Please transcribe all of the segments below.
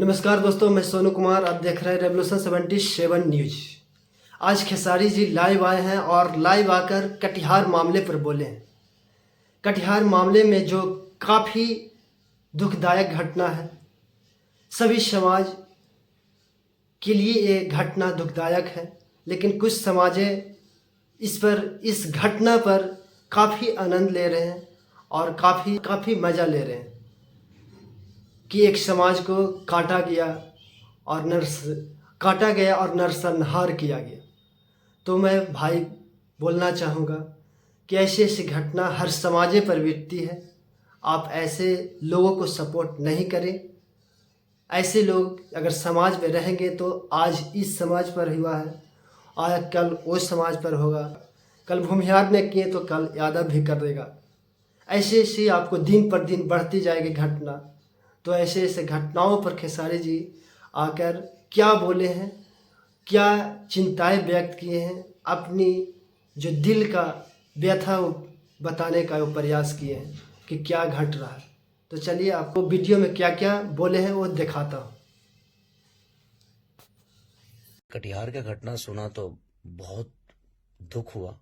नमस्कार दोस्तों, मैं सोनू कुमार। आप देख रहे हैं रेवोल्यूशन 77 न्यूज। आज खेसारी जी लाइव आए हैं और लाइव आकर कटिहार मामले पर बोले हैं। कटिहार मामले में जो काफ़ी दुखदायक घटना है, सभी समाज के लिए ये घटना दुखदायक है, लेकिन कुछ समाजें इस घटना पर काफ़ी आनंद ले रहे हैं और काफ़ी मज़ा ले रहे हैं कि एक समाज को काटा गया और नरसंहार किया गया। तो मैं भाई बोलना चाहूँगा कि ऐसी घटना हर समाज पर बीतती है। आप ऐसे लोगों को सपोर्ट नहीं करें। ऐसे लोग अगर समाज में रहेंगे तो आज इस समाज पर हुआ है, आज कल उस समाज पर होगा, कल भूमिहार ने किए तो कल यादव भी कर देगा। ऐसे आपको दिन पर दिन बढ़ती जाएगी घटना। तो ऐसे घटनाओं पर खेसारी जी आकर क्या बोले हैं, क्या चिंताएं व्यक्त किए हैं, अपनी जो दिल का व्यथा बताने का वो प्रयास किए हैं कि क्या घट रहा है। तो चलिए आपको वीडियो में क्या क्या बोले हैं वो दिखाता हूँ। कटिहार का घटना सुना तो बहुत दुख हुआ,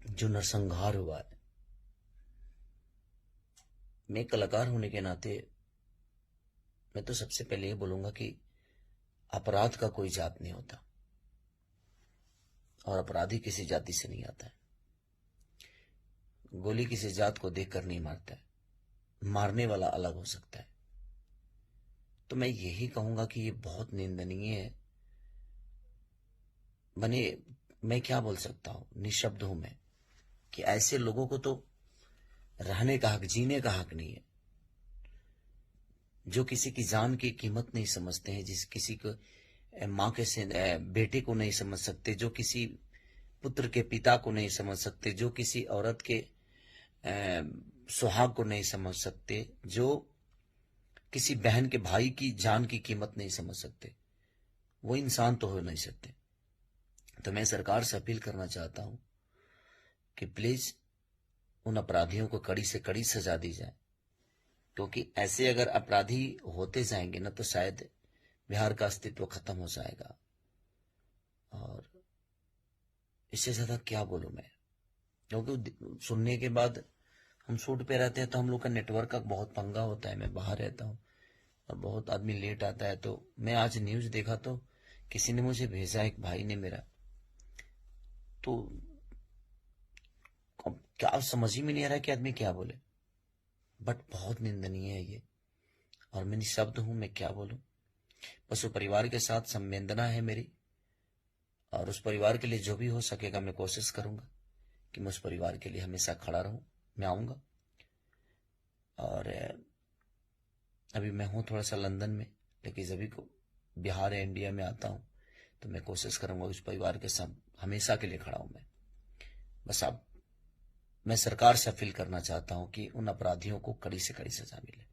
जो नरसंहार हुआ है। मैं कलाकार होने के नाते मैं तो सबसे पहले ये बोलूंगा कि अपराध का कोई जात नहीं होता और अपराधी किसी जाति से नहीं आता है। गोली किसी जात को देखकर नहीं मारता है, मारने वाला अलग हो सकता है। तो मैं यही कहूंगा कि ये बहुत निंदनीय है। बने मैं क्या बोल सकता हूं, निशब्द हूं मैं कि ऐसे लोगों को तो रहने का हक, जीने का हक नहीं है, जो किसी की जान की कीमत नहीं समझते हैं, जिस किसी को माँ के से बेटे को नहीं समझ सकते, जो किसी पुत्र के पिता को नहीं समझ सकते, जो किसी औरत के सुहाग को नहीं समझ सकते, जो किसी बहन के भाई की जान की कीमत नहीं समझ सकते, वो इंसान तो हो नहीं सकते। तो मैं सरकार से अपील करना चाहता हूं कि प्लीज उन अपराधियों को कड़ी से कड़ी सजा दी जाए, क्योंकि ऐसे अगर अपराधी होते जाएंगे ना तो शायद बिहार का अस्तित्व खत्म हो जाएगा। और इससे ज्यादा क्या बोलूं मैं, क्योंकि सुनने के बाद हम शूट पे रहते हैं तो हम लोग का नेटवर्क का बहुत पंगा होता है। मैं बाहर रहता हूँ और बहुत आदमी लेट आता है। तो मैं आज न्यूज देखा तो किसी ने मुझे भेजा, एक भाई ने मेरा, तो क्या समझ ही में नहीं आ रहा कि आदमी क्या बोले। बट बहुत निंदनीय है ये, और मैं निशब्द हूं, मैं क्या बोलूं। बस वो परिवार के साथ संवेदना है मेरी, और उस परिवार के लिए जो भी हो सकेगा मैं कोशिश करूंगा कि मैं उस परिवार के लिए हमेशा खड़ा रहूं। मैं आऊंगा, और अभी मैं हूं थोड़ा सा लंदन में, लेकिन जब भी को बिहार या इंडिया में आता हूं तो मैं कोशिश करूंगा उस परिवार के साथ हमेशा के लिए खड़ा हूं मैं। बस अब मैं सरकार से अपील करना चाहता हूं कि उन अपराधियों को कड़ी से कड़ी सजा मिले।